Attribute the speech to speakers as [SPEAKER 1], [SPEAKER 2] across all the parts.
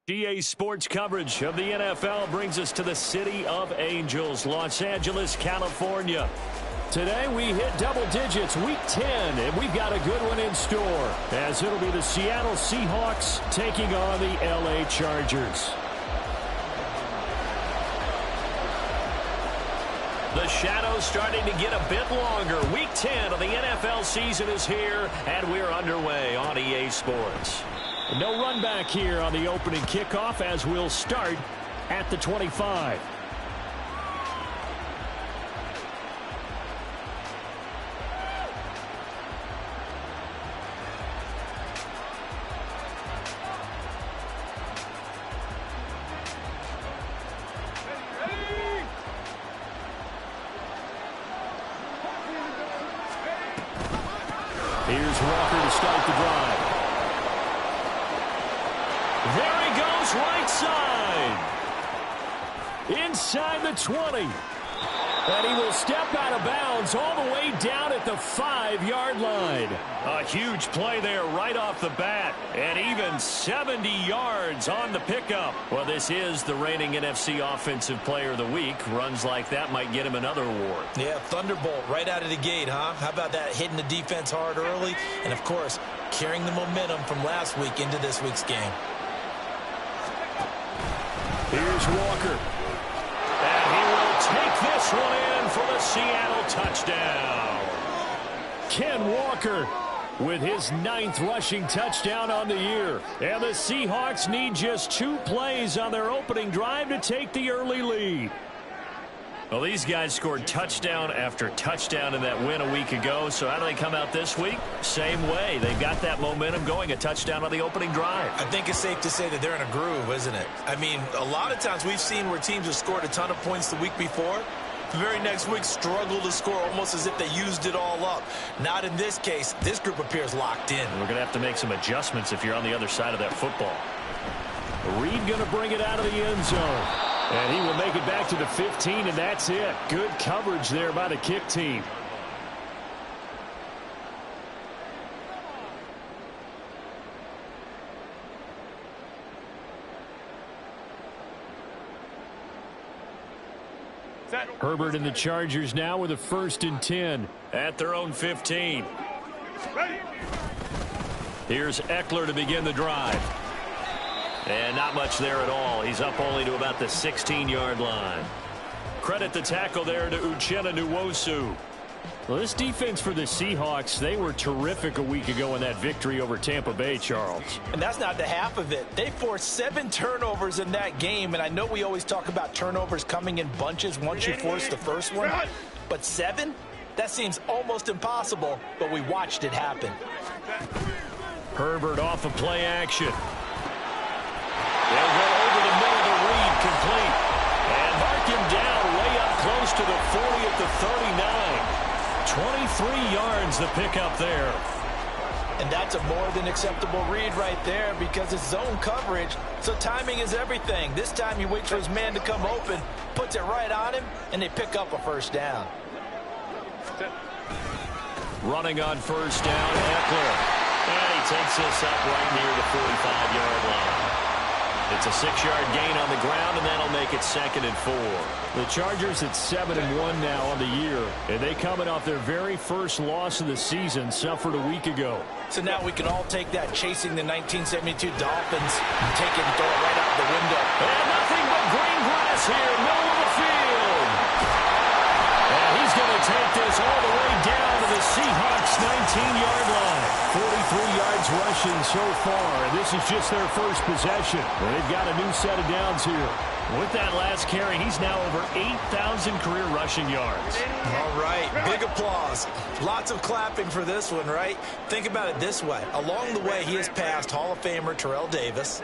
[SPEAKER 1] GA Sports coverage of the NFL brings us to the City of Angels, Los Angeles, California. Today we hit double digits, week 10, and we've got a good one in store, as it'll be the Seattle Seahawks taking on the LA Chargers. The shadow's starting to get a bit longer. Week 10 of the NFL season is here, and we're underway on EA Sports. No run back here on the opening kickoff as we'll start at the 25. Here's Walker to start the drive. There he goes, right side. Inside the 20. And he will step out of bounds all the way down at the 5-yard line. A huge play there right off the bat. And even 70 yards on the pickup. Well, this is the reigning NFC Offensive Player of the Week. Runs like that might get him another award.
[SPEAKER 2] Yeah, thunderbolt right out of the gate, huh? How about that, hitting the defense hard early? And, of course, carrying the momentum from last week into this week's game.
[SPEAKER 1] Here's Walker. And he will take this one in for the Seattle touchdown. Ken Walker with his 9th rushing touchdown on the year. And the Seahawks need just 2 plays on their opening drive to take the early lead. Well, these guys scored touchdown after touchdown in that win a week ago. So how do they come out this week? Same way. They've got that momentum going, a touchdown on the opening drive.
[SPEAKER 2] I think it's safe to say that they're in a groove, isn't it? I mean, a lot of times we've seen where teams have scored a ton of points the week before. The very next week struggle to score almost as if they used it all up. Not in this case. This group appears locked in.
[SPEAKER 1] We're going to have to make some adjustments if you're on the other side of that football. Reed going to bring it out of the end zone. And he will make it back to the 15, and that's it. Good coverage there by the kick team. Herbert and the Chargers now with a 1st and 10 at their own 15. Here's Eckler to begin the drive. And not much there at all. He's up only to about the 16-yard line. Credit the tackle there to Uchenna Nwosu. Well, this defense for the Seahawks, they were terrific a week ago in that victory over Tampa Bay, Charles.
[SPEAKER 2] And that's not the half of it. They forced 7 turnovers in that game, and I know we always talk about turnovers coming in bunches once you force the first one. But 7? That seems almost impossible, but we watched it happen.
[SPEAKER 1] Herbert off of play action. They'll go over the middle to Reed, complete. And mark him down way up close to the 40 at the 39. 23 yards the pickup there.
[SPEAKER 2] And that's a more than acceptable read right there because it's zone coverage, so timing is everything. This time he waits for his man to come open, puts it right on him, and they pick up a 1st down.
[SPEAKER 1] Running on 1st down, Eckler. And he takes this up right near the 45-yard line. It's a 6-yard gain on the ground, and that'll make it 2nd and 4. The Chargers at 7-1 now on the year, and they coming off their very first loss of the season, suffered a week ago.
[SPEAKER 2] So now we can all take that chasing the 1972 Dolphins, take it and throw it right out the window.
[SPEAKER 1] And nothing but green grass here, middle of the field. And he's going to take this all the way down to the Seahawks 19-yard line. 43 yards rushing so far, and this is just their first possession. Well, they've got a new set of downs here. With that last carry, he's now over 8,000 career rushing yards.
[SPEAKER 2] All right, big applause. Lots of clapping for this one, right? Think about it this way. Along the way, he has passed Hall of Famer Terrell Davis,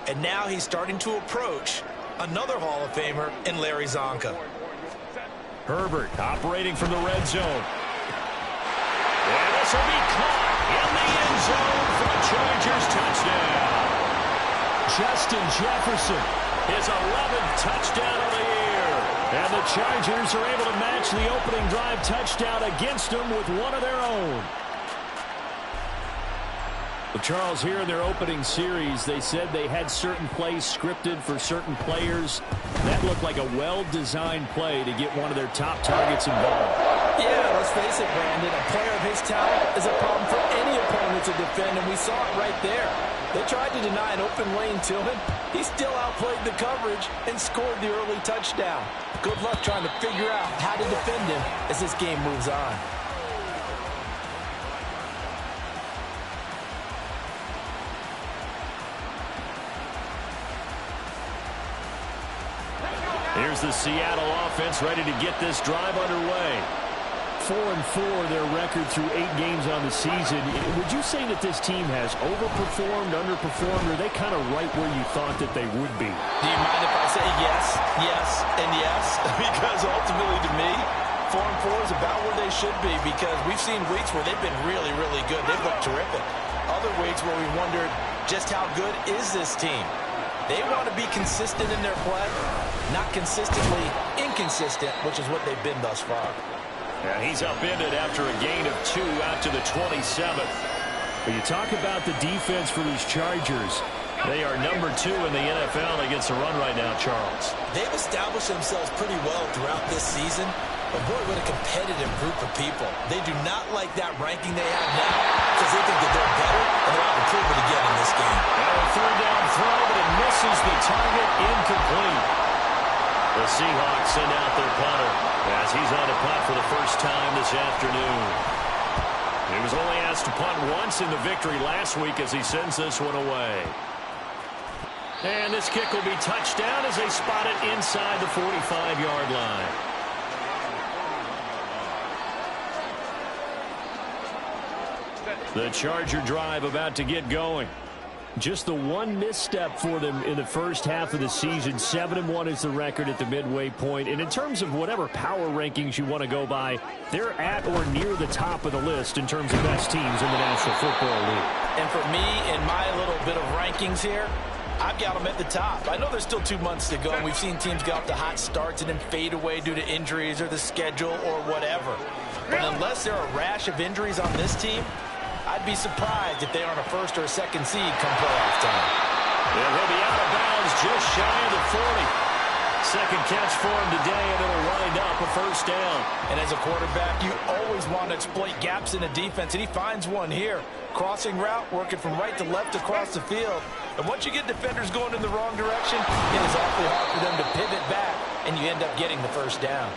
[SPEAKER 2] and now he's starting to approach another Hall of Famer in Larry Zonka.
[SPEAKER 1] Herbert operating from the red zone. And this will be caught in the end zone for the Chargers touchdown. Justin Jefferson, his 11th touchdown of the year. And the Chargers are able to match the opening drive touchdown against them with one of their own. Well, Charles, here in their opening series, they said they had certain plays scripted for certain players. That looked like a well-designed play to get one of their top targets involved.
[SPEAKER 2] Yeah, let's face it, Brandon. A player of his talent is a problem for any opponent to defend, and we saw it right there. They tried to deny an open lane to him. He still outplayed the coverage and scored the early touchdown. Good luck trying to figure out how to defend him as this game moves on.
[SPEAKER 1] Here's the Seattle offense ready to get this drive underway. 4-4 their record through 8 games on the season. Would you say that this team has overperformed, underperformed, or are they kind of right where you thought that they would be?
[SPEAKER 2] Do you mind if I say yes, yes, and yes? Because ultimately to me, 4-4 is about where they should be, because we've seen weeks where they've been really, really good. They've looked terrific. Other weeks where we wondered just how good is this team? They want to be consistent in their play, not consistently inconsistent, which is what they've been thus far.
[SPEAKER 1] And he's upended after a gain of 2 out to the 27th. When you talk about the defense for these Chargers, they are number 2 in the NFL against the run right now, Charles.
[SPEAKER 2] They've established themselves pretty well throughout this season, but boy, what a competitive group of people. They do not like that ranking they have now because they think that they're better, and they're out to prove it again in this game.
[SPEAKER 1] And a 3rd-down throw, but it misses the target, incomplete. The Seahawks send out their punter as he's on to punt for the first time this afternoon. He was only asked to punt once in the victory last week as he sends this one away. And this kick will be touchdown as they spot it inside the 45-yard line. The Charger drive about to get going. Just the one misstep for them in the first half of the season. 7-1 is the record at the midway point. And in terms of whatever power rankings you want to go by, they're at or near the top of the list in terms of best teams in the National Football League.
[SPEAKER 2] And for me, in my little bit of rankings here, I've got them at the top. I know there's still 2 months to go, and we've seen teams get off to hot starts and then fade away due to injuries or the schedule or whatever. But unless there are a rash of injuries on this team, I'd be surprised if they aren't a 1st or a 2nd seed come playoff time.
[SPEAKER 1] And he'll be out of bounds just shy of the 40. Second catch for him today, and it'll wind up a 1st down.
[SPEAKER 2] And as a quarterback, you always want to exploit gaps in the defense, and he finds one here. Crossing route, working from right to left across the field. And once you get defenders going in the wrong direction, it is awfully hard for them to pivot back, and you end up getting the 1st down.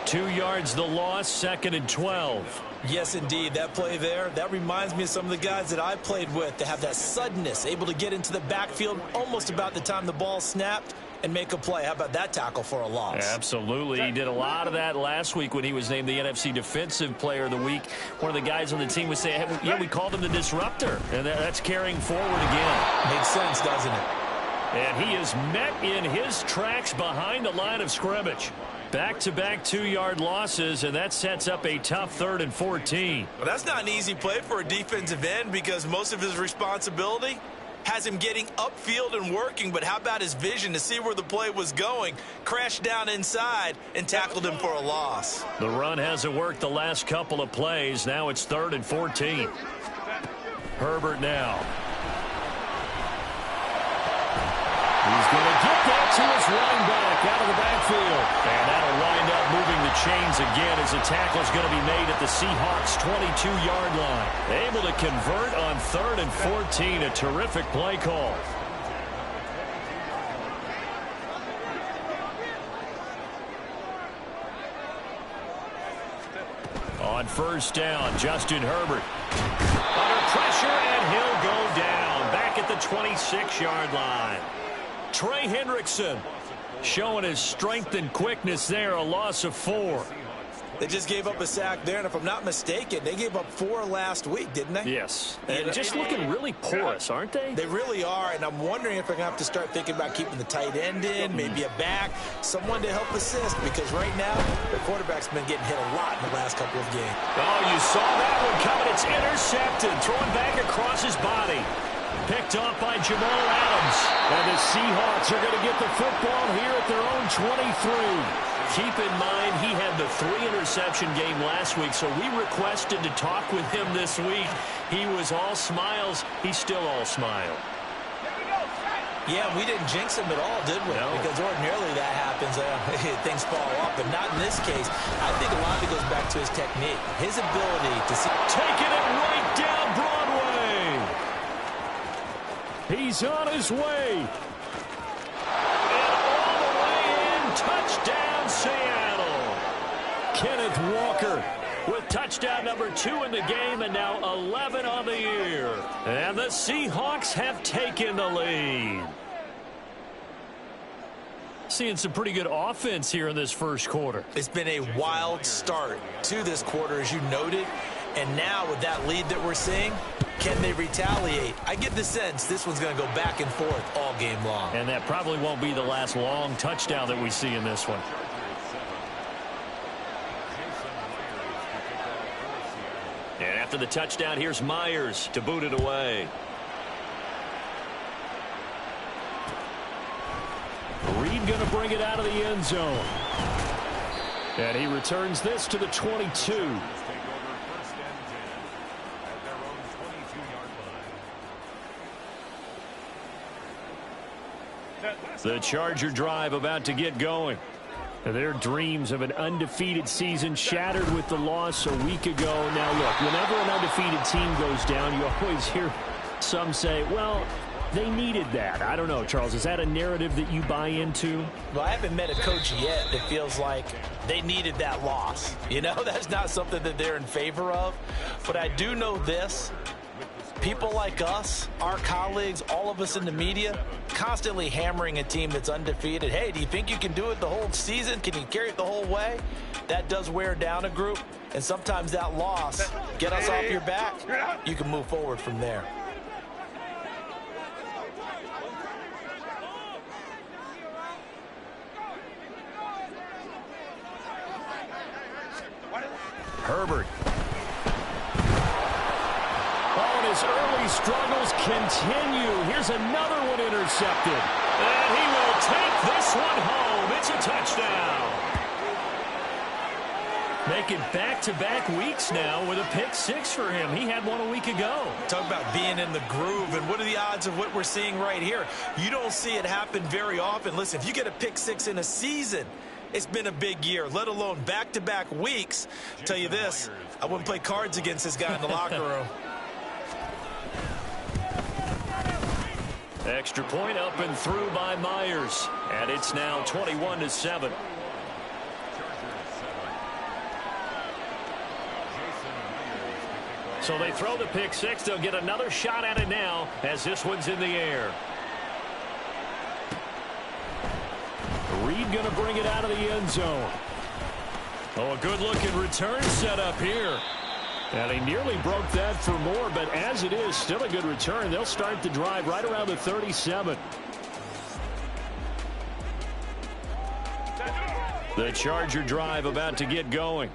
[SPEAKER 1] 2 yards the loss, 2nd and 12.
[SPEAKER 2] Yes, indeed. That play there, that reminds me of some of the guys that I played with to have that suddenness, able to get into the backfield almost about the time the ball snapped and make a play. How about that tackle for a loss?
[SPEAKER 1] Absolutely. He did a lot of that last week when he was named the NFC Defensive Player of the Week. One of the guys on the team would say, hey, yeah, we called him the disruptor. And that's carrying forward again.
[SPEAKER 2] Makes sense, doesn't it?
[SPEAKER 1] And he is met in his tracks behind the line of scrimmage. Back-to-back 2-yard losses, and that sets up a tough 3rd and 14.
[SPEAKER 2] Well, that's not an easy play for a defensive end because most of his responsibility has him getting upfield and working, but how about his vision to see where the play was going, crashed down inside, and tackled him for a loss.
[SPEAKER 1] The run hasn't worked the last couple of plays. Now it's 3rd and 14. Herbert now. He's going to get that to his running back out of the backfield. And that'll wind up moving the chains again as the tackle is going to be made at the Seahawks' 22-yard line. Able to convert on 3rd and 14. A terrific play call. On 1st down, Justin Herbert. Under pressure, and he'll go down. Back at the 26-yard line. Trey Hendrickson showing his strength and quickness there, a loss of 4.
[SPEAKER 2] They just gave up a sack there, and if I'm not mistaken, they gave up 4 last week, didn't they?
[SPEAKER 1] Yes. And just looking really porous, aren't they?
[SPEAKER 2] They really are, and I'm wondering if they're going to have to start thinking about keeping the tight end in, maybe a back, someone to help assist, because right now, the quarterback's been getting hit a lot in the last couple of games.
[SPEAKER 1] Oh, you saw that one coming. It's intercepted, throwing back across his body. Picked off by Jamal Adams. And the Seahawks are going to get the football here at their own 23.
[SPEAKER 3] Keep in mind, he had the 3-interception game last week, so we requested to talk with him this week. He was all smiles. He's still all smile.
[SPEAKER 2] Yeah, we didn't jinx him at all, did we?
[SPEAKER 3] No.
[SPEAKER 2] Because ordinarily that happens. Things fall off, but not in this case. I think a lot of it goes back to his technique, his ability to see.
[SPEAKER 1] Taking it right down Broadway. He's on his way. And all the way in. Touchdown, Seattle. Kenneth Walker with touchdown number 2 in the game, and now 11 on the year. And the Seahawks have taken the lead. Seeing some pretty good offense here in this first quarter.
[SPEAKER 2] It's been a wild start to this quarter, as you noted. And now with that lead that we're seeing, can they retaliate? I get the sense this one's going to go back and forth all game long.
[SPEAKER 1] And that probably won't be the last long touchdown that we see in this one.
[SPEAKER 3] And after the touchdown, here's Myers to boot it away.
[SPEAKER 1] Reed going to bring it out of the end zone. And he returns this to the 22. The Charger drive about to get going. Their dreams of an undefeated season shattered with the loss a week ago. Now, look, whenever an undefeated team goes down, you always hear some say, well, they needed that. I don't know, Charles. Is that a narrative that you buy into?
[SPEAKER 2] Well, I haven't met a coach yet that feels like they needed that loss. You know, that's not something that they're in favor of. But I do know this. People like us, our colleagues, all of us in the media, constantly hammering a team that's undefeated. Hey, do you think you can do it the whole season? Can you carry it the whole way? That does wear down a group, and sometimes that loss, get us off your back, you can move forward from there.
[SPEAKER 1] Herbert. His early struggles continue. Here's another one intercepted. And he will take this one home. It's a touchdown. Making back-to-back weeks now with a pick 6 for him. He had one a week ago.
[SPEAKER 2] Talk about being in the groove, and what are the odds of what we're seeing right here? You don't see it happen very often. Listen, if you get a pick 6 in a season, it's been a big year, let alone back-to-back weeks. Tell you this, I wouldn't play cards against this guy in the locker room.
[SPEAKER 1] Extra point up and through by Myers. And it's now 21-7. So they throw the pick 6. They'll get another shot at it now as this one's in the air. Reed going to bring it out of the end zone. Oh, a good-looking return set up here. And he nearly broke that for more, but as it is, still a good return. They'll start the drive right around the 37. The Charger drive about to get going.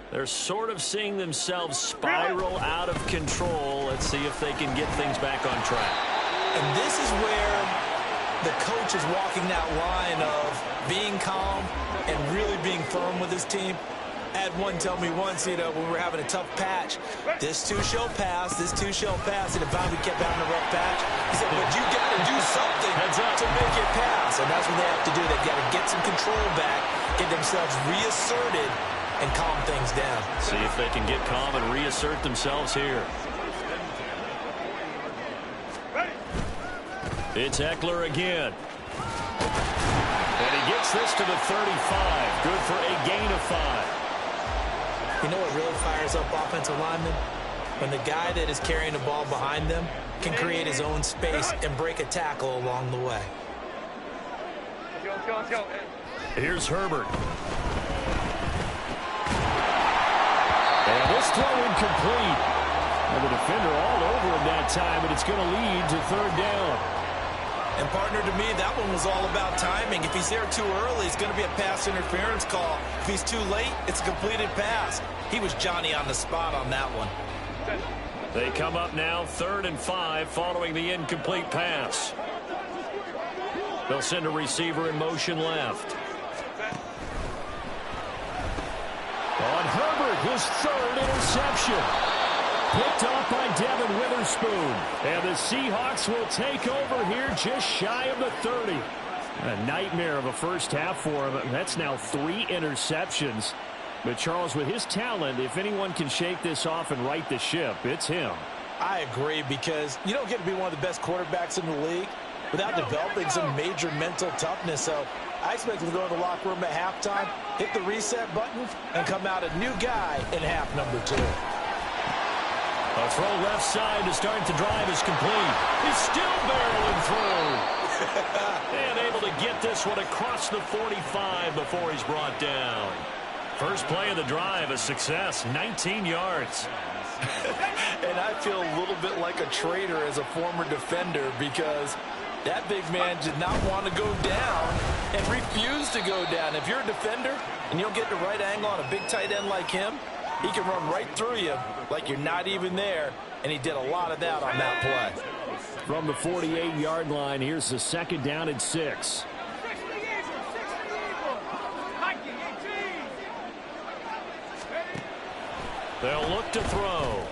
[SPEAKER 1] They're sort of seeing themselves spiral out of control. Let's see if they can get things back on track.
[SPEAKER 2] And this is where the coach is walking that line of being calm and really being firm with his team. I had one tell me once, you know, when we were having a tough patch, this too shall pass, and if finally we kept having a rough patch, he said, but you got to do something to make it pass, and that's what they have to do. They've got to get some control back, get themselves reasserted, and calm things down.
[SPEAKER 1] See if they can get calm and reassert themselves here. It's Eckler again. And he gets this to the 35. Good for a gain of 5.
[SPEAKER 2] You know what really fires up offensive linemen? When the guy that is carrying the ball behind them can create his own space and break a tackle along the way.
[SPEAKER 1] Here's Herbert. And this throw incomplete. And the defender all over him that time, but it's going to lead to 3rd down.
[SPEAKER 2] And, partner, to me, that one was all about timing. If he's there too early, it's going to be a pass interference call. If he's too late, it's a completed pass. He was Johnny on the spot on that one.
[SPEAKER 3] They come up now 3rd and 5 following the incomplete pass. They'll send a receiver in motion left.
[SPEAKER 1] On Herbert, his 3rd interception. Picked off by Devin Witherspoon. And the Seahawks will take over here just shy of the 30. A nightmare of a first half for him. That's now 3 interceptions. But, Charles, with his talent, if anyone can shake this off and right the ship, it's him.
[SPEAKER 2] I agree, because you don't get to be one of the best quarterbacks in the league without developing some major mental toughness. So I expect him to go to the locker room at halftime, hit the reset button, and come out a new guy in half number 2.
[SPEAKER 3] A throw left side to start the drive is complete. He's still barreling through. And able to get this one across the 45 before he's brought down. First play of the drive, a success, 19 yards.
[SPEAKER 2] And I feel a little bit like a traitor as a former defender, because that big man did not want to go down and refused to go down. If you're a defender and you'll get the right angle on a big tight end like him, he can run right through you like you're not even there, and he did a lot of that on that play.
[SPEAKER 1] From the 48-yard line, here's the 2nd down and 6.
[SPEAKER 3] They'll look to throw.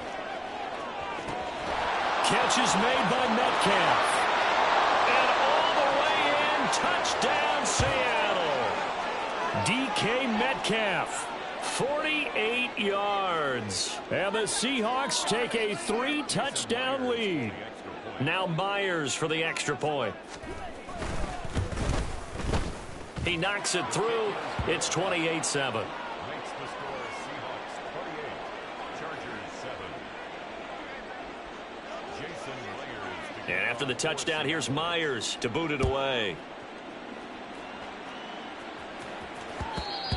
[SPEAKER 3] Catch is made by Metcalf. And all the way in, touchdown Seattle. DK Metcalf, 48 yards. And the Seahawks take a 3-touchdown lead. Now Myers for the extra point. He knocks it through. It's 28-7. And after the touchdown, here's Myers to boot it away.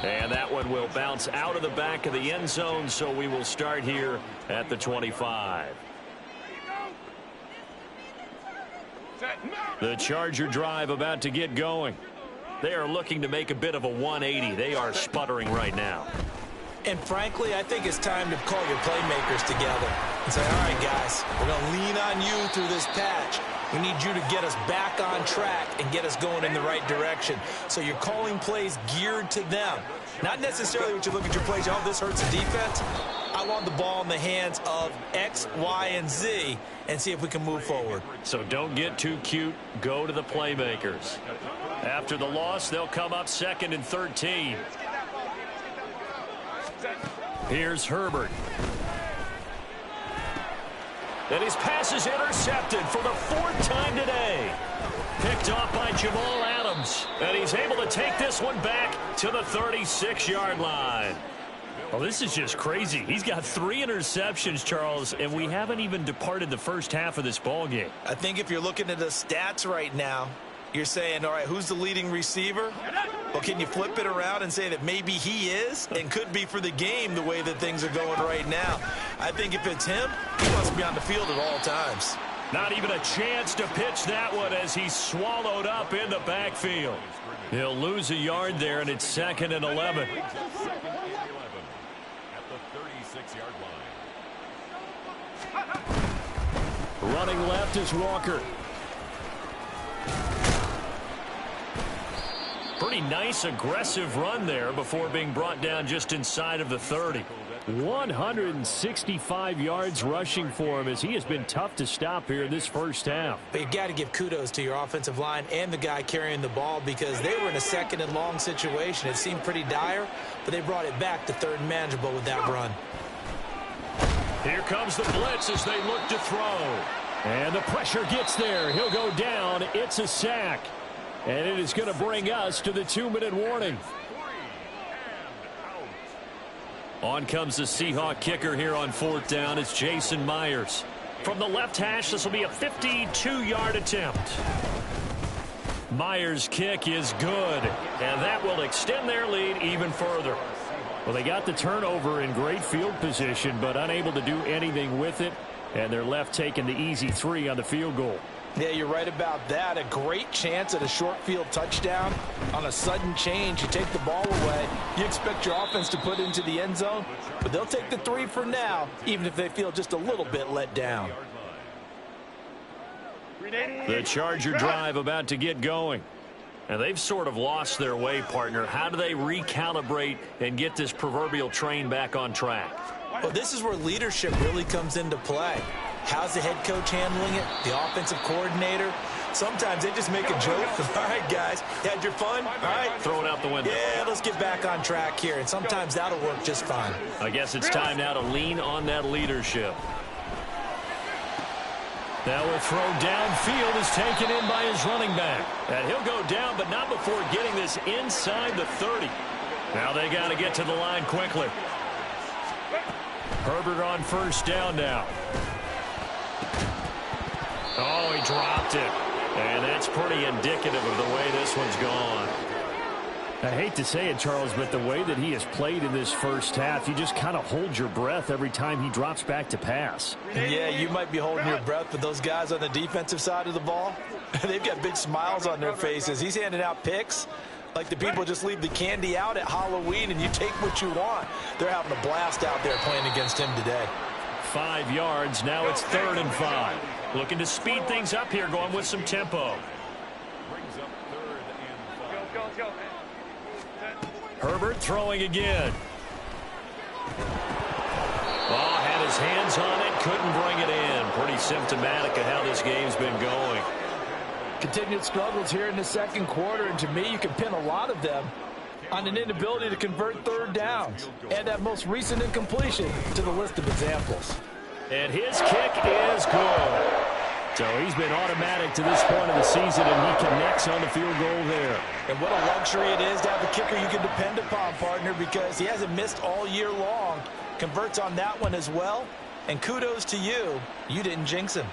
[SPEAKER 3] And that one will bounce out of the back of the end zone, so we will start here at the 25. The Charger drive about to get going. They are looking to make a bit of a 180. They are sputtering right now.
[SPEAKER 2] And frankly, I think it's time to call your playmakers together and say, all right, guys, we're going to lean on you through this patch. We need you to get us back on track and get us going in the right direction. So you're calling plays geared to them. Not necessarily what you look at your plays, oh, this hurts the defense. I want the ball in the hands of X, Y, and Z and see if we can move forward.
[SPEAKER 3] So don't get too cute. Go to the playmakers. After the loss, they'll come up 2nd and 13. Here's Herbert. And his pass is intercepted for the 4th time today. Picked off by Jamal Adams. And he's able to take this one back to the 36-yard line. Well, this is just crazy. He's got 3 interceptions, Charles, and we haven't even departed the first half of this ballgame.
[SPEAKER 2] I think if you're looking at the stats right now, you're saying, all right, who's the leading receiver? Well, can you flip it around and say that maybe he is and could be for the game the way that things are going right now? I think if it's him, he must be on the field at all times.
[SPEAKER 3] Not even a chance to pitch that one as he's swallowed up in the backfield. He'll lose a yard there, and it's 2nd and 11.
[SPEAKER 1] Running left is Walker.
[SPEAKER 3] Pretty nice, aggressive run there before being brought down just inside of the 30.
[SPEAKER 1] 165 yards rushing for him as he has been tough to stop here in this first half.
[SPEAKER 2] But you've got to give kudos to your offensive line and the guy carrying the ball, because they were in a 2nd and long situation. It seemed pretty dire, but they brought it back to 3rd and manageable with that run.
[SPEAKER 3] Here comes the blitz as they look to throw.
[SPEAKER 1] And the pressure gets there. He'll go down. It's a sack. And it is going to bring us to the 2-minute warning.
[SPEAKER 3] On comes the Seahawk kicker here on 4th down. It's Jason Myers. From the left hash, this will be a 52-yard attempt. Myers' kick is good, and that will extend their lead even further.
[SPEAKER 1] Well, they got the turnover in great field position, but unable to do anything with it, and they're left taking the easy 3 on the field goal.
[SPEAKER 2] Yeah, you're right about that. A great chance at a short field touchdown. On a sudden change, you take the ball away. You expect your offense to put into the end zone, but they'll take the 3 for now, even if they feel just a little bit let down.
[SPEAKER 1] The Charger drive about to get going. And they've sort of lost their way, partner. How do they recalibrate and get this proverbial train back on track?
[SPEAKER 2] Well, this is where leadership really comes into play. How's the head coach handling it? The offensive coordinator? Sometimes they just make a joke. All right, guys, you had your fun? All right.
[SPEAKER 1] Throw it out the window.
[SPEAKER 2] Yeah, let's get back on track here, and sometimes that'll work just fine.
[SPEAKER 1] I guess it's time now to lean on that leadership. That will throw downfield is taken in by his running back. And he'll go down, but not before getting this inside the 30. Now they got to get to the line quickly. Herbert on first down now. Oh, he dropped it. And that's pretty indicative of the way this one's gone.
[SPEAKER 3] I hate to say it, Charles, but the way that he has played in this first half, you just kind of hold your breath every time he drops back to pass.
[SPEAKER 2] Yeah, you might be holding your breath, but those guys on the defensive side of the ball, they've got big smiles on their faces. He's handing out picks like the people just leave the candy out at Halloween and you take what you want. They're having a blast out there playing against him today.
[SPEAKER 1] 5 yards. Now it's 3rd and 5. Looking to speed things up here, going with some tempo. Herbert throwing again. Ball had his hands on it, couldn't bring it in. Pretty symptomatic of how this game's been going.
[SPEAKER 2] Continued struggles here in the second quarter, and to me, you can pin a lot of them on an inability to convert 3rd downs. Add that most recent incompletion to the list of examples.
[SPEAKER 1] And his kick is good. So he's been automatic to this point of the season, and he connects on the field goal there.
[SPEAKER 2] And what a luxury it is to have a kicker you can depend upon, partner, because he hasn't missed all year long. Converts on that one as well. And kudos to you. You didn't jinx him.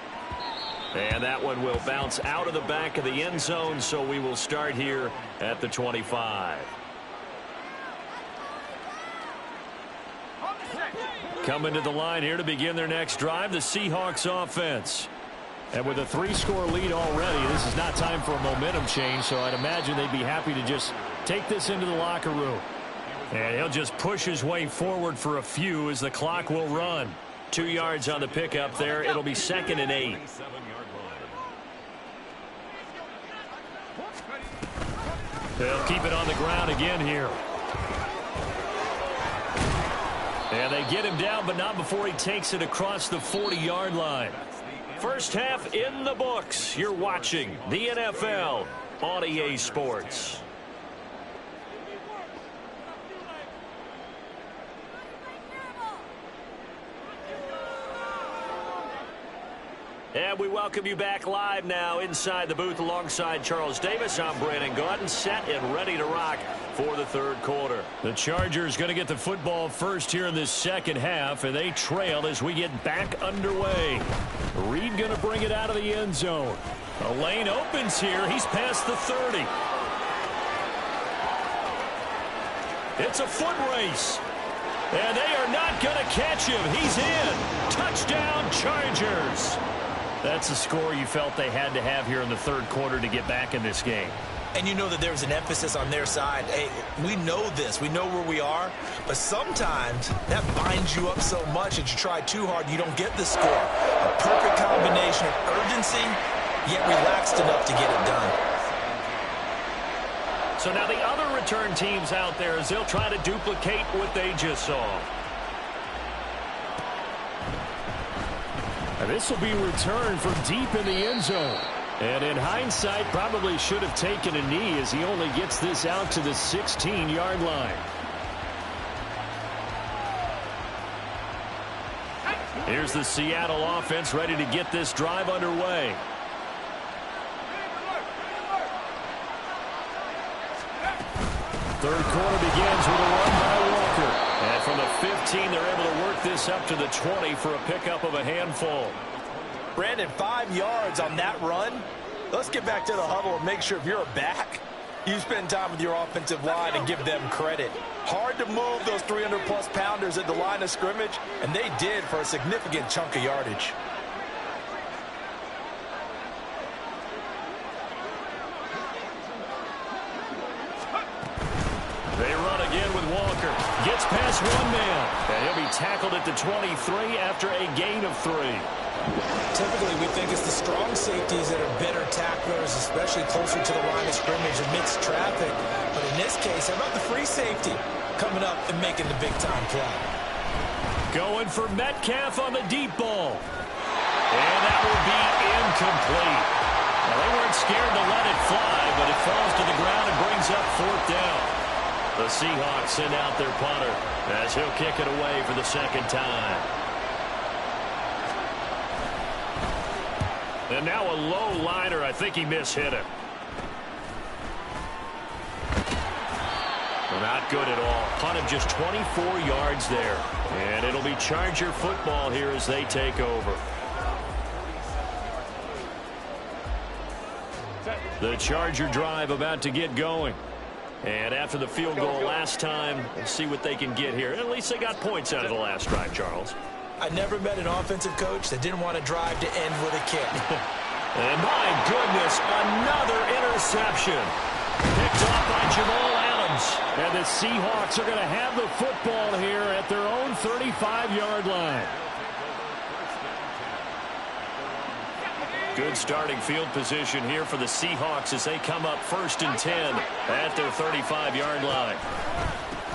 [SPEAKER 1] And that one will bounce out of the back of the end zone, so we will start here at the 25. Coming to the line here to begin their next drive, the Seahawks offense. And with a 3-score lead already, this is not time for a momentum change, so I'd imagine they'd be happy to just take this into the locker room. And he'll just push his way forward for a few as the clock will run. 2 yards on the pickup there. It'll be 2nd and 8. They'll keep it on the ground again here. And they get him down, but not before he takes it across the 40-yard line. First half in the books. You're watching the NFL on EA Sports. And we welcome you back live now inside the booth alongside Charles Davis. I'm Brandon Gaudin, set and ready to rock for the 3rd quarter. The Chargers going to get the football first here in this second half, and they trail as we get back underway. Reed going to bring it out of the end zone. A lane opens here. He's past the 30. It's a foot race. And they are not going to catch him. He's in. Touchdown, Chargers. That's the score you felt they had to have here in the 3rd quarter to get back in this game.
[SPEAKER 2] And you know that there's an emphasis on their side. Hey, we know this. We know where we are. But sometimes that binds you up so much that you try too hard, you don't get the score. A perfect combination of urgency, yet relaxed enough to get it done.
[SPEAKER 1] So now the other return teams out there as they'll try to duplicate what they just saw.
[SPEAKER 3] And this will be returned from deep in the end zone. And in hindsight, probably should have taken a knee as he only gets this out to the 16-yard line.
[SPEAKER 1] Here's the Seattle offense ready to get this drive underway. Third quarter begins with a run by Walker. And from the 15, they're able to work this up to the 20 for a pickup of a handful.
[SPEAKER 2] Brandon, 5 yards on that run. Let's get back to the huddle and make sure if you're back, you spend time with your offensive line and give them credit. Hard to move those 300-plus pounders at the line of scrimmage, and they did for a significant chunk of yardage.
[SPEAKER 1] gets past one man. And he'll be tackled at the 23 after a gain of 3.
[SPEAKER 2] Typically, we think it's the strong safeties that are better tacklers, especially closer to the line of scrimmage amidst traffic. But in this case, how about the free safety coming up and making the big-time play?
[SPEAKER 1] Going for Metcalf on the deep ball. And that will be incomplete. Now, they weren't scared to let it fly, but it falls to the ground and brings up 4th down. The Seahawks send out their punter as he'll kick it away for the 2nd time. And now a low liner. I think he mishit it. Not good at all. Punt of just 24 yards there. And it'll be Charger football here as they take over. The Charger drive about to get going. And after the field goal last time, we'll see what they can get here. At least they got points out of the last drive, Charles.
[SPEAKER 2] I never met an offensive coach that didn't want to drive to end with a kick.
[SPEAKER 1] And my goodness, another interception. Picked off by Jamal Adams. And the Seahawks are going to have the football here at their own 35-yard line. Good starting field position here for the Seahawks as they come up 1st and 10 at their 35-yard line.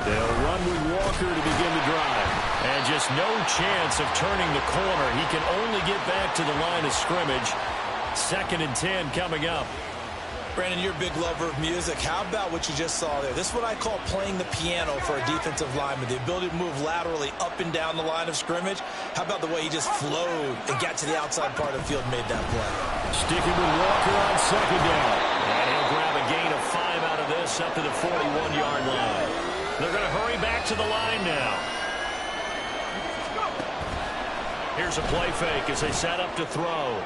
[SPEAKER 1] They'll run with Walker to begin the drive. And just no chance of turning the corner. He can only get back to the line of scrimmage. 2nd and 10 coming up.
[SPEAKER 2] Brandon, you're a big lover of music. How about what you just saw there? This is what I call playing the piano for a defensive lineman. The ability to move laterally up and down the line of scrimmage. How about the way he just flowed and got to the outside part of the field and made that play?
[SPEAKER 1] Sticking with Walker on 2nd down. And he'll grab a gain of 5 out of this up to the 41-yard line. They're going to hurry back to the line now. Here's a play fake as they set up to throw.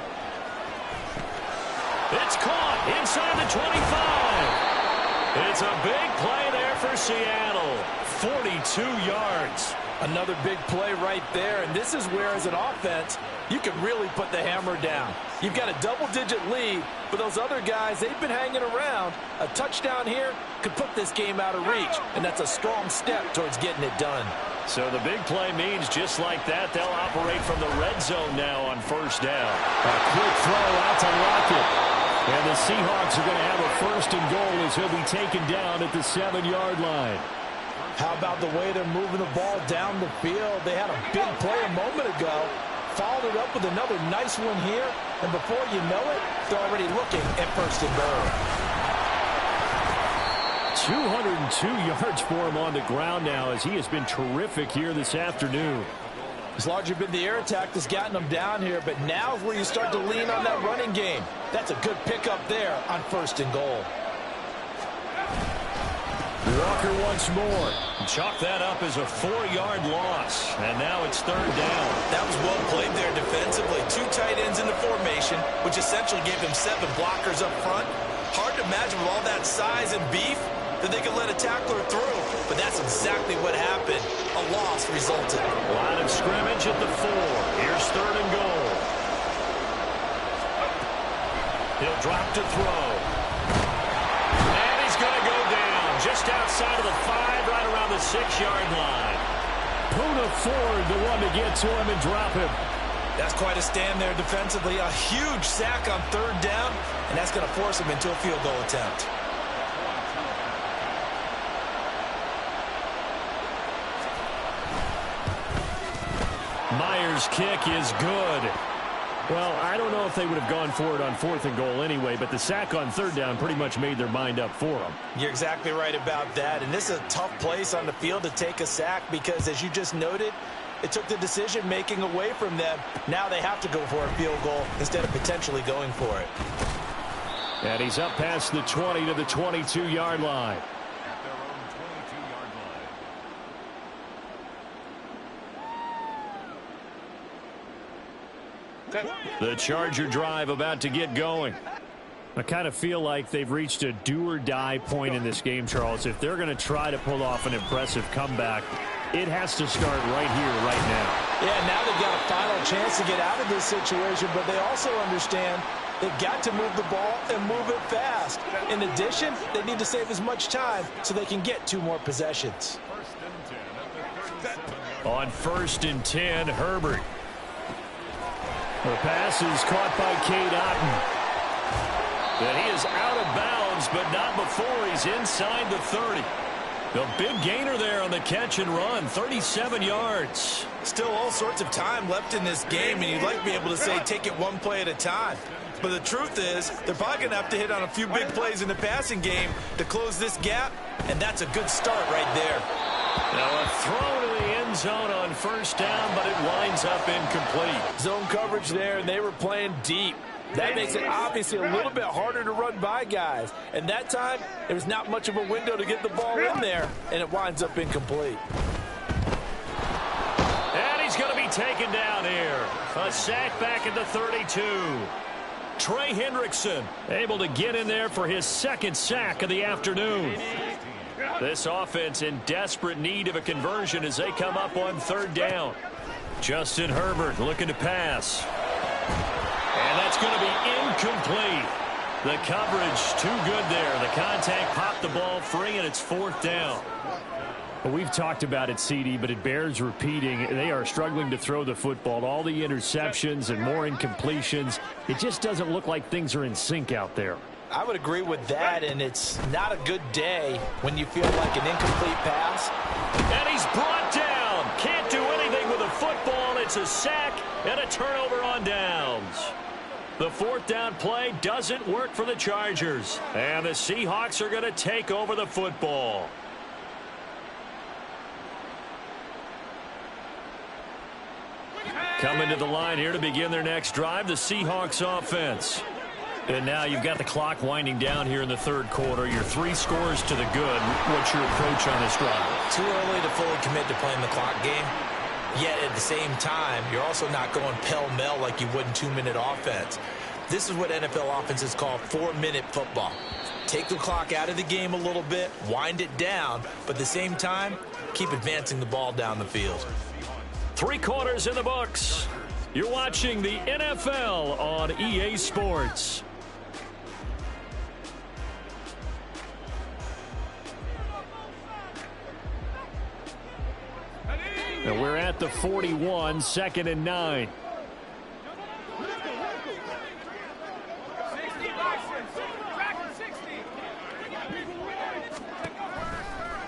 [SPEAKER 1] It's caught inside the 25. It's a big play there for Seattle. 42 yards.
[SPEAKER 2] Another big play right there, and this is where, as an offense, you can really put the hammer down. You've got a double-digit lead, but those other guys, they've been hanging around. A touchdown here could put this game out of reach, and that's a strong step towards getting it done.
[SPEAKER 1] So the big play means just like that, they'll operate from the red zone now on 1st down. A quick throw out to Lockett. And the Seahawks are going to have a 1st and goal as he'll be taken down at the 7-yard line.
[SPEAKER 2] How about the way they're moving the ball down the field? They had a big play a moment ago, followed it up with another nice one here, and before you know it, they're already looking at 1st and goal.
[SPEAKER 1] 202 yards for him on the ground now as he has been terrific here this afternoon.
[SPEAKER 2] It's largely been the air attack that's gotten them down here, but now is where you start to lean on that running game. That's a good pickup there on 1st and goal.
[SPEAKER 1] Walker once more. Chalk that up as a 4-yard loss. And now it's 3rd down.
[SPEAKER 2] That was well played there defensively. 2 tight ends in the formation, which essentially gave him 7 blockers up front. Hard to imagine with all that size and beef that they could let a tackler through. But that's exactly what happened. A loss resulted.
[SPEAKER 1] Line of scrimmage at the 4. Here's 3rd and goal. He'll drop to throw. And he's going to go down just outside of the 5, right around the 6-yard line. Poona Ford, the one to get to him and drop him.
[SPEAKER 2] That's quite a stand there defensively. A huge sack on 3rd down, and that's going to force him into a field goal attempt.
[SPEAKER 1] Myers' kick is good. Well, I don't know if they would have gone for it on 4th and goal anyway, but the sack on 3rd down pretty much made their mind up for them.
[SPEAKER 2] You're exactly right about that, and this is a tough place on the field to take a sack because, as you just noted, it took the decision-making away from them. Now they have to go for a field goal instead of potentially going for it.
[SPEAKER 1] And he's up past the 20 to the 22-yard line. The Charger drive about to get going. I kind of feel like they've reached a do-or-die point in this game, Charles. If they're going to try to pull off an impressive comeback, it has to start right here, right now.
[SPEAKER 2] Yeah, now they've got a final chance to get out of this situation, but they also understand they've got to move the ball and move it fast. In addition, they need to save as much time so they can get 2 more possessions.
[SPEAKER 3] 1st and 10.
[SPEAKER 1] On 1st and 10, Herbert. The pass is caught by Cade Otton. And he is out of bounds, but not before he's inside the 30. The big gainer there on the catch and run, 37 yards.
[SPEAKER 2] Still all sorts of time left in this game, and you'd like to be able to say take it one play at a time. But the truth is, they're probably going to have to hit on a few big plays in the passing game to close this gap, and that's a good start right there.
[SPEAKER 1] Now a throw to the end zone on 1st down, but it winds up incomplete.
[SPEAKER 4] Zone coverage there, and they were playing deep. That makes it obviously a little bit harder to run by guys. And that time, there was not much of a window to get the ball in there, and it winds up incomplete.
[SPEAKER 1] And he's going to be taken down here. A sack back at the 32. Trey Hendrickson able to get in there for his 2nd sack of the afternoon. This offense in desperate need of a conversion as they come up on 3rd down. Justin Herbert looking to pass. And that's going to be incomplete. The coverage too good there. The contact popped the ball free, and it's 4th down. Well, we've talked about it, CD, but it bears repeating. They are struggling to throw the football. All the interceptions and more incompletions. It just doesn't look like things are in sync out there.
[SPEAKER 2] I would agree with that, and it's not a good day when you feel like an incomplete pass.
[SPEAKER 1] And he's brought down. Can't do anything with a football. It's a sack and a turnover on downs. The 4th down play doesn't work for the Chargers. And the Seahawks are going to take over the football. Coming to the line here to begin their next drive, the Seahawks offense. And now you've got the clock winding down here in the 3rd quarter. Your 3 scores to the good. What's your approach on this drive?
[SPEAKER 2] Too early to fully commit to playing the clock game. Yet at the same time, you're also not going pell-mell like you would in 2-minute offense. This is what NFL offenses call 4-minute football. Take the clock out of the game a little bit, wind it down, but at the same time, keep advancing the ball down the field.
[SPEAKER 1] 3 quarters in the books. You're watching the NFL on EA Sports. And we're at the 41, 2nd and 9.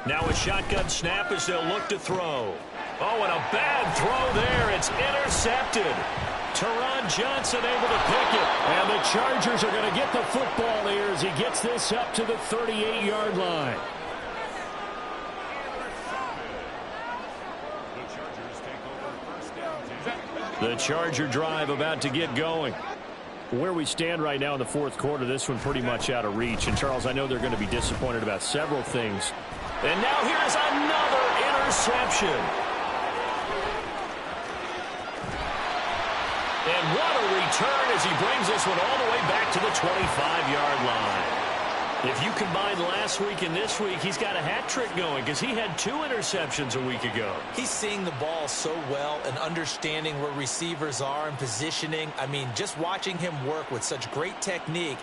[SPEAKER 1] Now a shotgun snap as they'll look to throw. Oh, and a bad throw there. It's intercepted. Teron Johnson able to pick it. And the Chargers are going to get the football here as he gets this up to the 38-yard line. The Charger drive about to get going. Where we stand right now in the 4th quarter, this one pretty much out of reach. And, Charles, I know they're going to be disappointed about several things. And now here's another interception. And what a return as he brings this one all the way back to the 25-yard line. If you combine last week and this week, he's got a hat trick going because he had 2 interceptions a week ago.
[SPEAKER 2] He's seeing the ball so well and understanding where receivers are and positioning. I mean, just watching him work with such great technique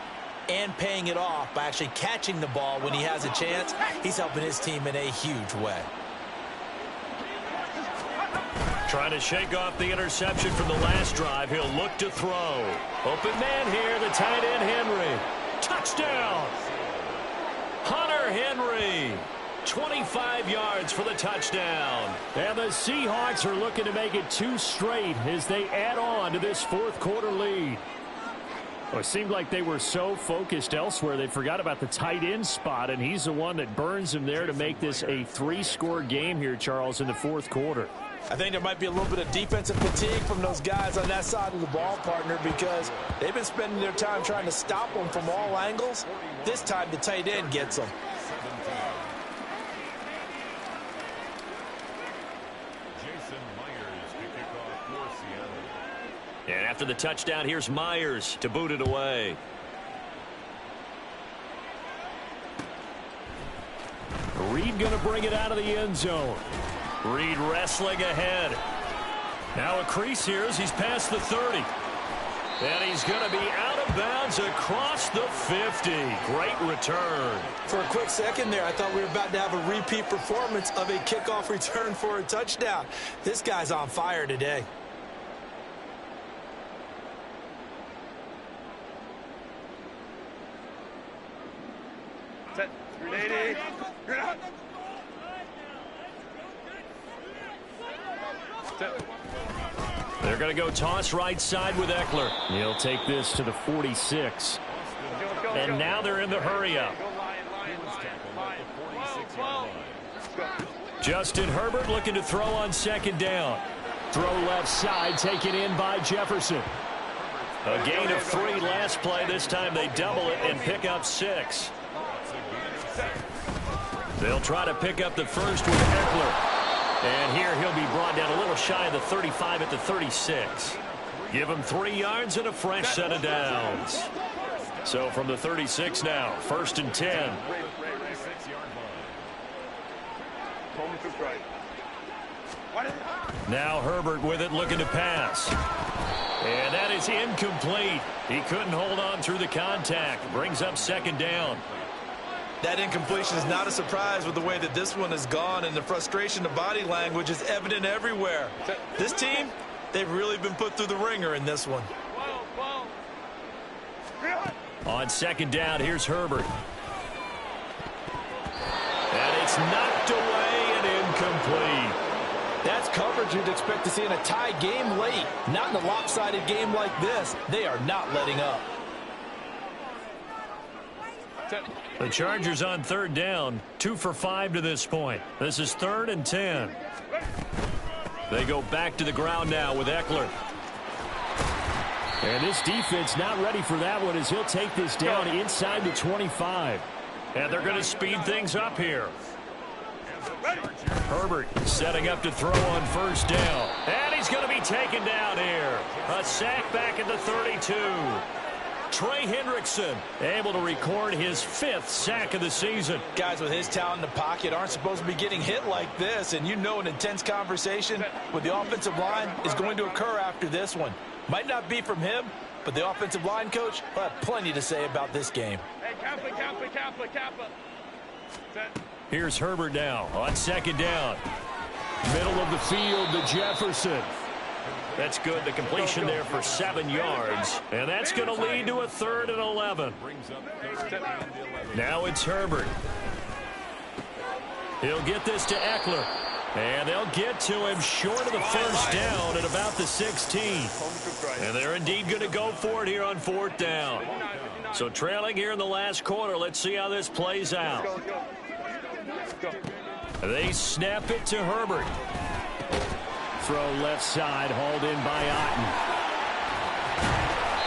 [SPEAKER 2] and paying it off by actually catching the ball when he has a chance, he's helping his team in a huge way.
[SPEAKER 1] Trying to shake off the interception from the last drive. He'll look to throw. Open man here, the tight end Henry. Touchdown! Hunter Henry, 25 yards for the touchdown. And the Seahawks are looking to make it 2 straight as they add on to this 4th quarter lead. Well, it seemed like they were so focused elsewhere they forgot about the tight end spot, and he's the one that burns him there to make this a 3-score game here, Charles, in the 4th quarter.
[SPEAKER 4] I think there might be a little bit of defensive fatigue from those guys on that side of the ball, partner, because they've been spending their time trying to stop them from all angles. This time the tight end gets them.
[SPEAKER 1] And after the touchdown, here's Myers to boot it away. Reed going to bring it out of the end zone. Reed wrestling ahead. Now a crease here as he's past the 30. And he's going to be out of bounds across the 50. Great return.
[SPEAKER 2] For a quick second there, I thought we were about to have a repeat performance of a kickoff return for a touchdown. This guy's on fire today.
[SPEAKER 3] Set. 380. You're out. Set.
[SPEAKER 1] They're going to go toss right side with Eckler. He'll take this to the 46. And now they're in the hurry up. Justin Herbert looking to throw on second down. Throw left side, taken in by Jefferson. A gain of 3 last play. This time they double it and pick up 6. They'll try to pick up the first with Eckler. And here he'll be brought down a little shy of the 35 at the 36. Give him 3 yards and a fresh set of downs. So from the 36 now, 1st and 10. Now Herbert with it, looking to pass. And that is incomplete. He couldn't hold on through the contact. Brings up 2nd down.
[SPEAKER 2] That incompletion is not a surprise with the way that this one has gone, and the frustration, the body language is evident everywhere. This team, they've really been put through the ringer in this one.
[SPEAKER 1] On 2nd down, here's Herbert. And it's knocked away and incomplete.
[SPEAKER 2] That's coverage you'd expect to see in a tie game late. Not in a lopsided game like this. They are not letting up.
[SPEAKER 1] The Chargers on 3rd down, 2 for 5 to this point. This is 3rd and 10. They go back to the ground now with Eckler. And this defense not ready for that one as he'll take this down inside the 25. And they're going to speed things up here. Herbert setting up to throw on 1st down. And he's going to be taken down here. A sack back at the 32. Trey Hendrickson able to record his 5th sack of the season.
[SPEAKER 2] Guys with his talent in the pocket aren't supposed to be getting hit like this, and you know an intense conversation with the offensive line is going to occur after this one. Might not be from him, but the offensive line coach will have plenty to say about this game.
[SPEAKER 3] Hey, Kappa. Set.
[SPEAKER 1] Here's Herbert now on 2nd down. Middle of the field to Jefferson. That's good. The completion there for 7 yards. And that's going to lead to a 3rd and 11. Now it's Herbert. He'll get this to Eckler. And they'll get to him short of the 1st down at about the 16. And they're indeed going to go for it here on 4th down. So trailing here in the last quarter. Let's see how this plays out. They snap it to Herbert. Throw left side, hauled in by Otten.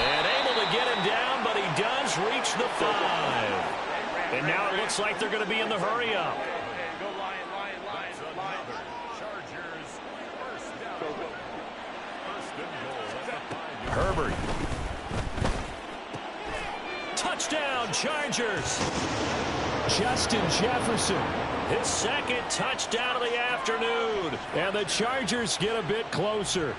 [SPEAKER 1] And able to get him down, but he does reach the 5. And now it looks like they're going to be in the hurry up. Herbert. Touchdown, Chargers. Justin Jefferson. His 2nd touchdown of the afternoon. And the Chargers get a bit closer.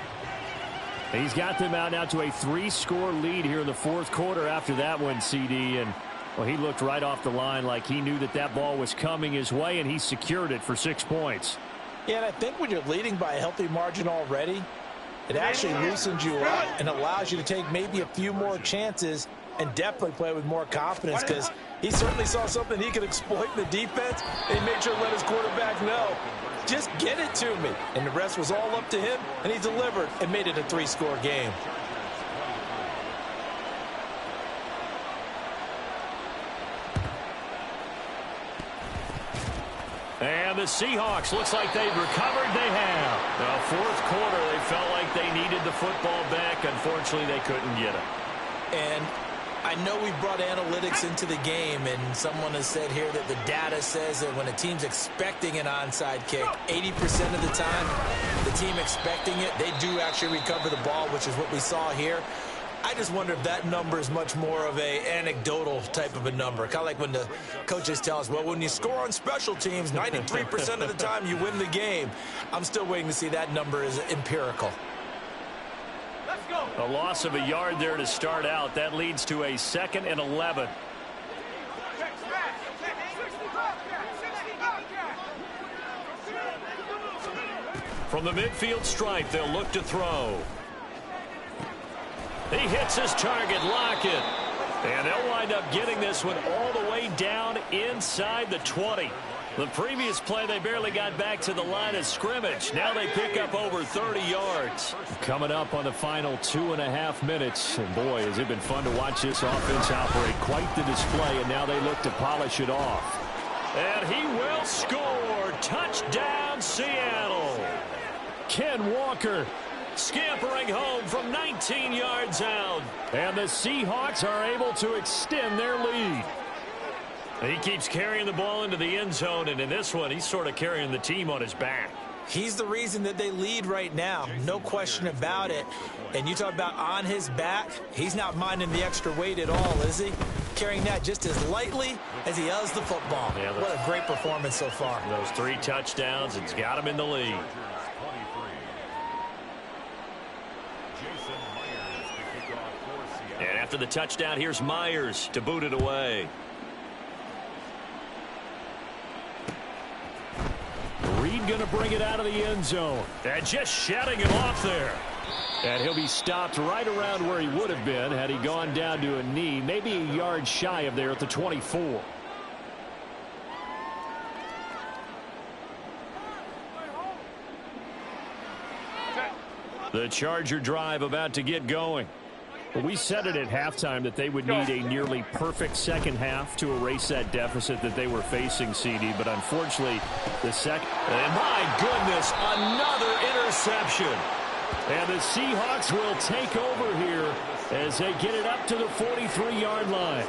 [SPEAKER 1] He's got them out now to a 3-score lead here in the 4th quarter after that one, CD. And, well, he looked right off the line like he knew that that ball was coming his way, and he secured it for 6 points.
[SPEAKER 2] Yeah, and I think when you're leading by a healthy margin already, it actually loosens you up and allows you to take maybe a few more chances and definitely play with more confidence, because he certainly saw something he could exploit in the defense, and he made sure to let his quarterback know, just get it to me. And the rest was all up to him, and he delivered and made it a 3-score game.
[SPEAKER 1] And the Seahawks, looks like they've recovered. They have. Now, 4th quarter, they felt like they needed the football back. Unfortunately, they couldn't get it.
[SPEAKER 2] And I know we brought analytics into the game, and someone has said here that the data says that when a team's expecting an onside kick, 80% of the time, the team expecting it, they do actually recover the ball, which is what we saw here. I just wonder if that number is much more of a anecdotal type of a number. Kind of like when the coaches tell us, well, when you score on special teams, 93% of the time you win the game. I'm still waiting to see that number is empirical.
[SPEAKER 1] A loss of a yard there to start out. That leads to a 2nd and 11. From the midfield stripe, they'll look to throw. He hits his target, Lockett. And they'll wind up getting this one all the way down inside the 20. The previous play, they barely got back to the line of scrimmage. Now they pick up over 30 yards. Coming up on the final 2.5 minutes. And boy, has it been fun to watch this offense operate. Quite the display, and now they look to polish it off. And he will score. Touchdown, Seattle. Ken Walker scampering home from 19 yards out. And the Seahawks are able to extend their lead. He keeps carrying the ball into the end zone, and in this one, he's sort of carrying the team on his back.
[SPEAKER 2] He's the reason that they lead right now. No question about it. And you talk about on his back, he's not minding the extra weight at all, is he? Carrying that just as lightly as he does the football. Yeah, what a great performance so far.
[SPEAKER 1] Those 3 touchdowns, it's got him in the lead. And after the touchdown, here's Myers to boot it away. Reed going to bring it out of the end zone. And just shutting him off there. And he'll be stopped right around where he would have been had he gone down to a knee, maybe a yard shy of there at the 24. The Charger drive about to get going. Well, we said it at halftime that they would need a nearly perfect second half to erase that deficit that they were facing, CD. But unfortunately, the second... And my goodness, another interception. And the Seahawks will take over here as they get it up to the 43-yard line.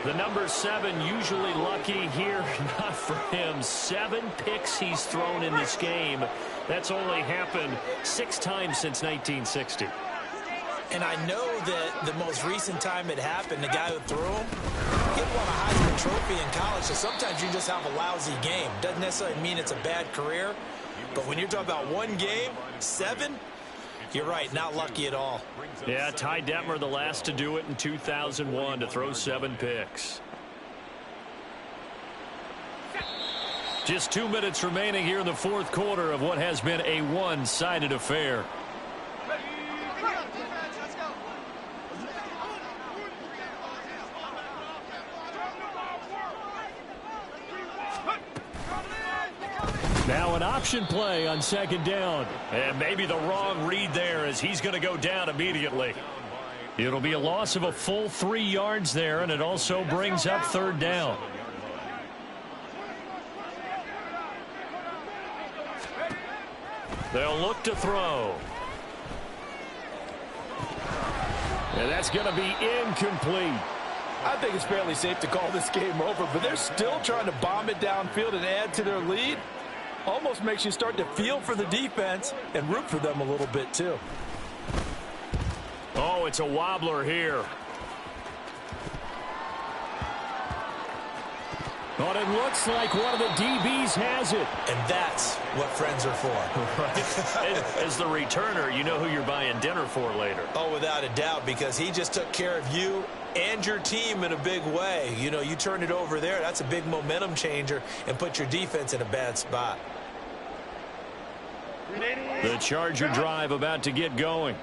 [SPEAKER 1] The number 7 usually lucky here. Not for him. 7 picks he's thrown in this game. That's only happened 6 times since 1960.
[SPEAKER 2] And I know that the most recent time it happened, the guy who threw him, he won a Heisman Trophy in college, so sometimes you just have a lousy game. Doesn't necessarily mean it's a bad career, but when you're talking about one game, 7, you're right, not lucky at all.
[SPEAKER 1] Yeah, Ty Detmer, the last to do it in 2001, to throw 7 picks. Just 2 minutes remaining here in the fourth quarter of what has been a one-sided affair. Now an option play on second down. And maybe the wrong read there as he's going to go down immediately. It'll be a loss of a full 3 yards there, and it also brings up third down. They'll look to throw. And that's going to be incomplete.
[SPEAKER 4] I think it's fairly safe to call this game over, but they're still trying to bomb it downfield and add to their lead. Almost makes you start to feel for the defense and root for them a little bit, too.
[SPEAKER 1] Oh, it's a wobbler here. But it looks like one of the DBs has it.
[SPEAKER 2] And that's what friends are for.
[SPEAKER 1] Right? As the returner, you know who you're buying dinner for later.
[SPEAKER 2] Oh, without a doubt, because he just took care of you and your team in a big way. You know, you turn it over there, that's a big momentum changer and put your defense in a bad spot.
[SPEAKER 1] The Charger drive about to get going.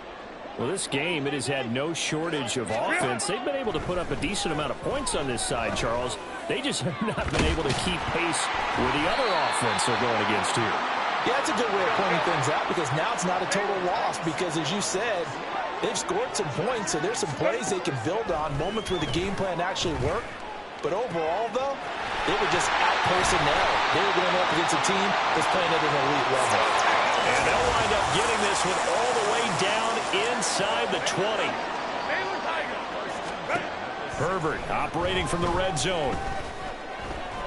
[SPEAKER 1] Well, this game, it has had no shortage of offense. They've been able to put up a decent amount of points on this side, Charles. They just have not been able to keep pace with the other offense they're going against here.
[SPEAKER 2] Yeah, that's a good way of pointing things out because now it's not a total loss because, as you said, they've scored some points, so there's some plays they can build on, moments where the game plan actually worked. But overall, though, they were just out-personnel. They were going up against a team that's playing at an elite level.
[SPEAKER 1] And they'll wind up getting this one all the way down inside the 20. Herbert operating from the red zone.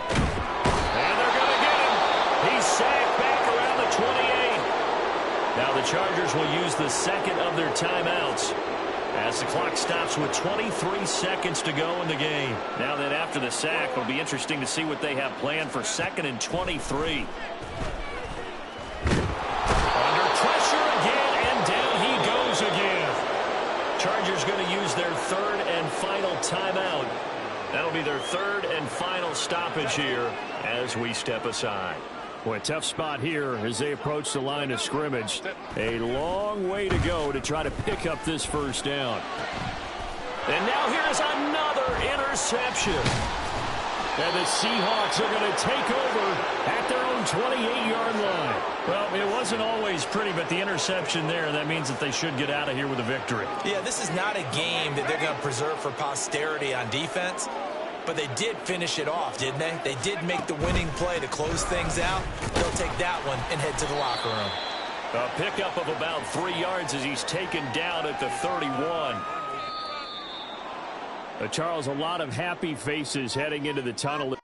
[SPEAKER 1] And they're going to get him. He's sacked back around the 28. Now the Chargers will use the second of their timeouts as the clock stops with 23 seconds to go in the game. Now that after the sack, it'll be interesting to see what they have planned for 2nd and 23. Under pressure again, and down he goes again. Chargers going to use their third and final timeout. That'll be their third and final stoppage here as we step aside.
[SPEAKER 3] Boy, tough spot here as they approach the line of scrimmage. A long way to go to try to pick up this first down.
[SPEAKER 1] And now here's another interception.
[SPEAKER 3] And the Seahawks are going to take over at their own 28-yard line.
[SPEAKER 1] Well, it wasn't always pretty, but the interception there, that means that they should get out of here with a victory.
[SPEAKER 2] Yeah, this is not a game that they're going to preserve for posterity on defense, but they did finish it off, didn't they? They did make the winning play to close things out. They'll take that one and head to the locker room.
[SPEAKER 1] A pickup of about 3 yards as he's taken down at the 31.
[SPEAKER 3] Charles, a lot of happy faces heading into the tunnel.